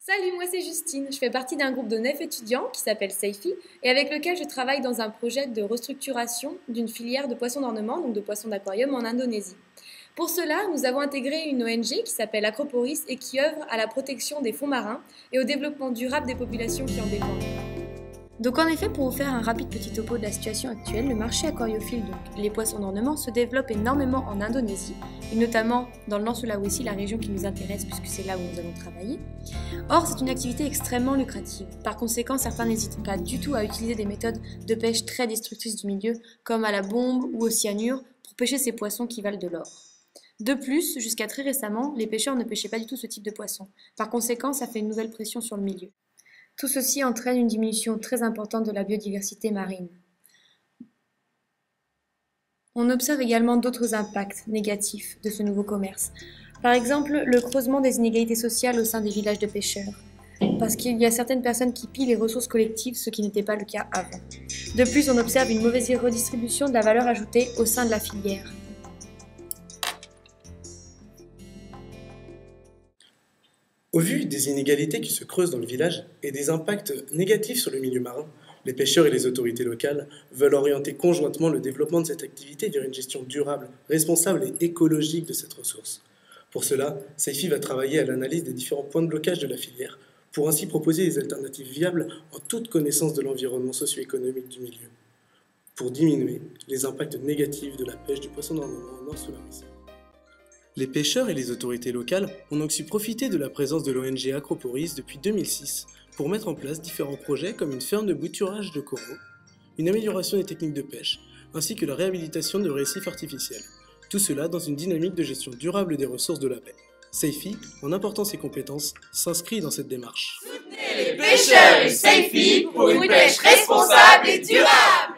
Salut, moi c'est Justine. Je fais partie d'un groupe de 9 étudiants qui s'appelle Seifi et avec lequel je travaille dans un projet de restructuration d'une filière de poissons d'ornement, donc de poissons d'aquarium en Indonésie. Pour cela, nous avons intégré une ONG qui s'appelle Acroporis et qui œuvre à la protection des fonds marins et au développement durable des populations qui en dépendent. Donc en effet, pour vous faire un rapide petit topo de la situation actuelle, le marché aquariophile, donc les poissons d'ornement, se développe énormément en Indonésie, et notamment dans le Nord Sulawesi, la région qui nous intéresse puisque c'est là où nous allons travailler. Or, c'est une activité extrêmement lucrative. Par conséquent, certains n'hésitent pas du tout à utiliser des méthodes de pêche très destructrices du milieu, comme à la bombe ou au cyanure, pour pêcher ces poissons qui valent de l'or. De plus, jusqu'à très récemment, les pêcheurs ne pêchaient pas du tout ce type de poisson. Par conséquent, ça fait une nouvelle pression sur le milieu. Tout ceci entraîne une diminution très importante de la biodiversité marine. On observe également d'autres impacts négatifs de ce nouveau commerce. Par exemple, le creusement des inégalités sociales au sein des villages de pêcheurs, parce qu'il y a certaines personnes qui pillent les ressources collectives, ce qui n'était pas le cas avant. De plus, on observe une mauvaise redistribution de la valeur ajoutée au sein de la filière. Au vu des inégalités qui se creusent dans le village et des impacts négatifs sur le milieu marin, les pêcheurs et les autorités locales veulent orienter conjointement le développement de cette activité vers une gestion durable, responsable et écologique de cette ressource. Pour cela, Seifi va travailler à l'analyse des différents points de blocage de la filière, pour ainsi proposer des alternatives viables en toute connaissance de l'environnement socio-économique du milieu, pour diminuer les impacts négatifs de la pêche du poisson d'ornement au Nord Sulawesi. Les pêcheurs et les autorités locales ont donc su profiter de la présence de l'ONG Acroporis depuis 2006 pour mettre en place différents projets comme une ferme de bouturage de coraux, une amélioration des techniques de pêche, ainsi que la réhabilitation de récifs artificiels. Tout cela dans une dynamique de gestion durable des ressources de la baie. Seifi, en apportant ses compétences, s'inscrit dans cette démarche. Soutenez les pêcheurs et Seifi pour une pêche responsable et durable!